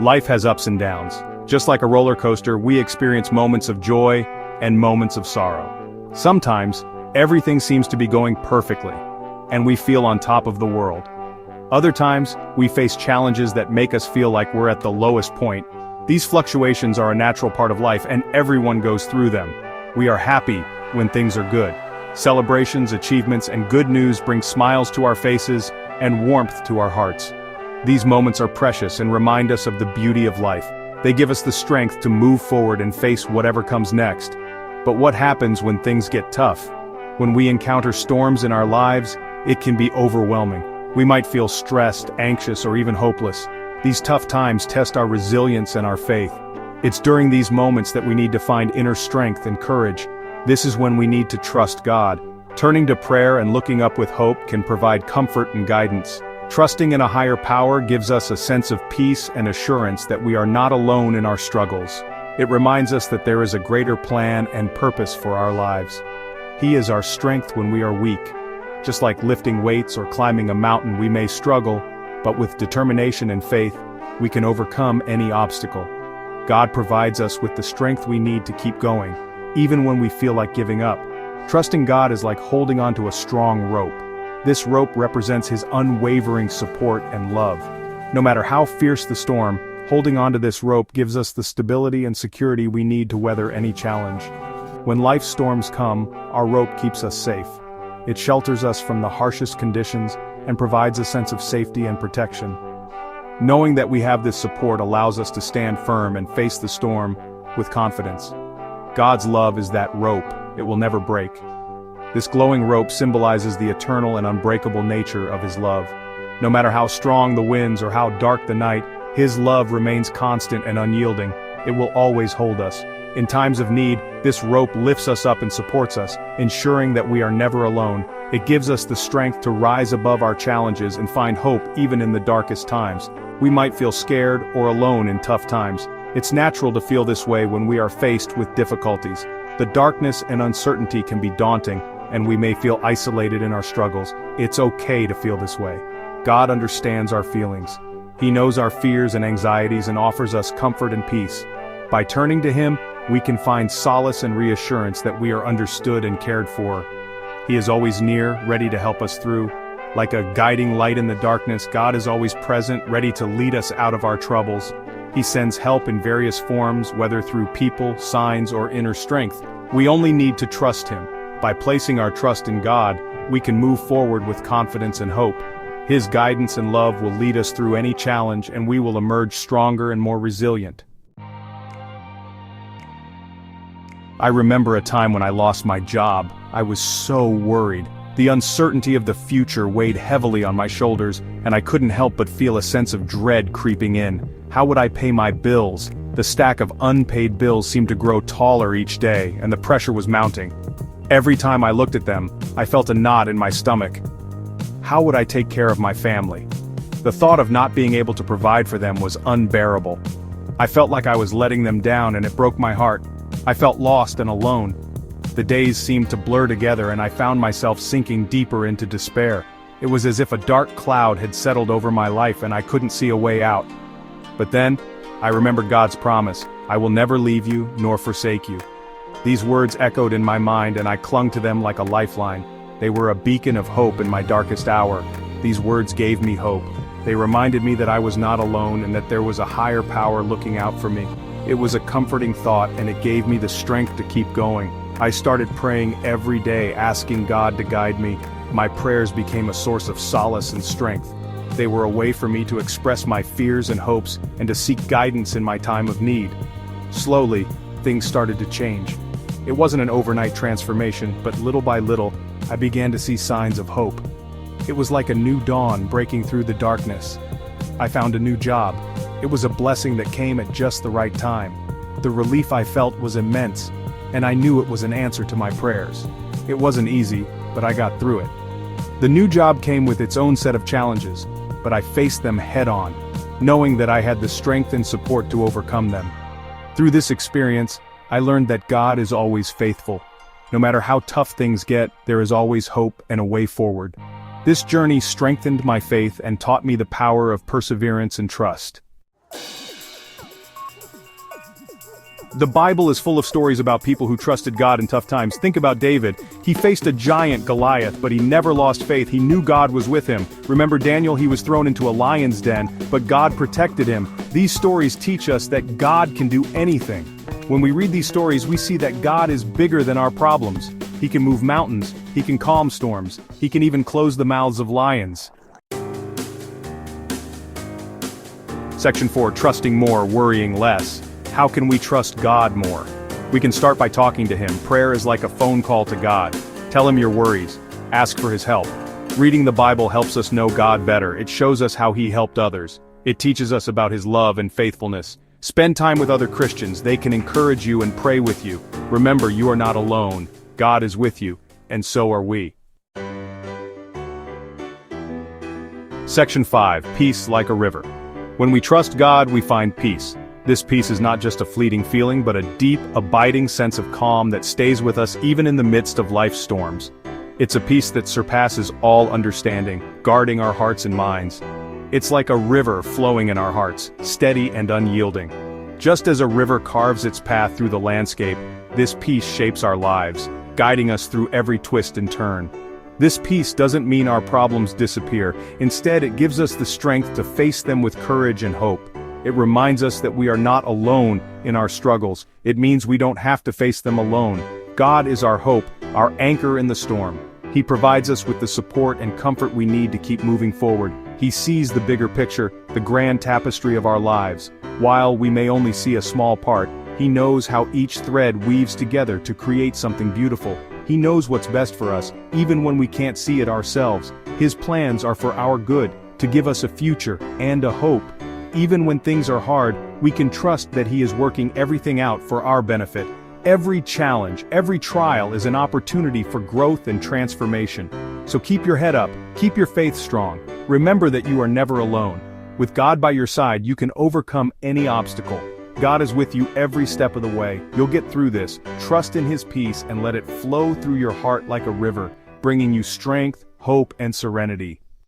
Life has ups and downs. Just like a roller coaster, we experience moments of joy and moments of sorrow. Sometimes, everything seems to be going perfectly, and we feel on top of the world. Other times, we face challenges that make us feel like we're at the lowest point. These fluctuations are a natural part of life, and everyone goes through them. We are happy when things are good. Celebrations, achievements, and good news bring smiles to our faces and warmth to our hearts. These moments are precious and remind us of the beauty of life. They give us the strength to move forward and face whatever comes next. But what happens when things get tough? When we encounter storms in our lives, it can be overwhelming. We might feel stressed, anxious, or even hopeless. These tough times test our resilience and our faith. It's during these moments that we need to find inner strength and courage. This is when we need to trust God. Turning to prayer and looking up with hope can provide comfort and guidance. Trusting in a higher power gives us a sense of peace and assurance that we are not alone in our struggles. It reminds us that there is a greater plan and purpose for our lives. He is our strength when we are weak. Just like lifting weights or climbing a mountain, we may struggle, but with determination and faith, we can overcome any obstacle. God provides us with the strength we need to keep going, even when we feel like giving up. Trusting God is like holding onto a strong rope. This rope represents His unwavering support and love. No matter how fierce the storm, holding onto this rope gives us the stability and security we need to weather any challenge. When life's storms come, our rope keeps us safe. It shelters us from the harshest conditions and provides a sense of safety and protection. Knowing that we have this support allows us to stand firm and face the storm with confidence. God's love is that rope. It will never break. This glowing rope symbolizes the eternal and unbreakable nature of His love. No matter how strong the winds or how dark the night, His love remains constant and unyielding. It will always hold us. In times of need, this rope lifts us up and supports us, ensuring that we are never alone. It gives us the strength to rise above our challenges and find hope even in the darkest times. We might feel scared or alone in tough times. It's natural to feel this way when we are faced with difficulties. The darkness and uncertainty can be daunting, and we may feel isolated in our struggles. It's okay to feel this way. God understands our feelings. He knows our fears and anxieties and offers us comfort and peace. By turning to Him, we can find solace and reassurance that we are understood and cared for. He is always near, ready to help us through. Like a guiding light in the darkness, God is always present, ready to lead us out of our troubles. He sends help in various forms, whether through people, signs, or inner strength. We only need to trust Him. By placing our trust in God, we can move forward with confidence and hope. His guidance and love will lead us through any challenge, and we will emerge stronger and more resilient. I remember a time when I lost my job. I was so worried. The uncertainty of the future weighed heavily on my shoulders, and I couldn't help but feel a sense of dread creeping in. How would I pay my bills? The stack of unpaid bills seemed to grow taller each day, and the pressure was mounting. Every time I looked at them, I felt a knot in my stomach. How would I take care of my family? The thought of not being able to provide for them was unbearable. I felt like I was letting them down, and it broke my heart. I felt lost and alone. The days seemed to blur together, and I found myself sinking deeper into despair. It was as if a dark cloud had settled over my life and I couldn't see a way out. But then, I remembered God's promise, "I will never leave you nor forsake you." These words echoed in my mind, and I clung to them like a lifeline. They were a beacon of hope in my darkest hour. These words gave me hope. They reminded me that I was not alone and that there was a higher power looking out for me. It was a comforting thought, and it gave me the strength to keep going. I started praying every day, asking God to guide me. My prayers became a source of solace and strength. They were a way for me to express my fears and hopes and to seek guidance in my time of need. Slowly, things started to change. It wasn't an overnight transformation, but little by little, I began to see signs of hope. It was like a new dawn breaking through the darkness. I found a new job. It was a blessing that came at just the right time. The relief I felt was immense, and I knew it was an answer to my prayers. It wasn't easy, but I got through it. The new job came with its own set of challenges, but I faced them head-on, knowing that I had the strength and support to overcome them. Through this experience, I learned that God is always faithful. No matter how tough things get, there is always hope and a way forward. This journey strengthened my faith and taught me the power of perseverance and trust. The Bible is full of stories about people who trusted God in tough times. Think about David. He faced a giant, Goliath, but he never lost faith. He knew God was with him. Remember Daniel? He was thrown into a lion's den, but God protected him. These stories teach us that God can do anything. When we read these stories, we see that God is bigger than our problems. He can move mountains. He can calm storms. He can even close the mouths of lions. Section 4. Trusting more, worrying less. How can we trust God more? We can start by talking to Him. Prayer is like a phone call to God. Tell Him your worries. Ask for His help. Reading the Bible helps us know God better. It shows us how He helped others. It teaches us about His love and faithfulness. Spend time with other Christians. They can encourage you and pray with you. Remember, you are not alone. God is with you, and so are we. Section 5. Peace like a river. When we trust God, we find peace. This peace is not just a fleeting feeling, but a deep, abiding sense of calm that stays with us even in the midst of life's storms. It's a peace that surpasses all understanding, guarding our hearts and minds. It's like a river flowing in our hearts, steady and unyielding. Just as a river carves its path through the landscape, this peace shapes our lives, guiding us through every twist and turn. This peace doesn't mean our problems disappear. Instead, it gives us the strength to face them with courage and hope. It reminds us that we are not alone in our struggles. It means we don't have to face them alone. God is our hope, our anchor in the storm. He provides us with the support and comfort we need to keep moving forward. He sees the bigger picture, the grand tapestry of our lives. While we may only see a small part, He knows how each thread weaves together to create something beautiful. He knows what's best for us, even when we can't see it ourselves. His plans are for our good, to give us a future and a hope. Even when things are hard, we can trust that He is working everything out for our benefit. Every challenge, every trial is an opportunity for growth and transformation. So keep your head up, keep your faith strong. Remember that you are never alone. With God by your side, you can overcome any obstacle. God is with you every step of the way. You'll get through this. Trust in His peace and let it flow through your heart like a river, bringing you strength, hope, and serenity.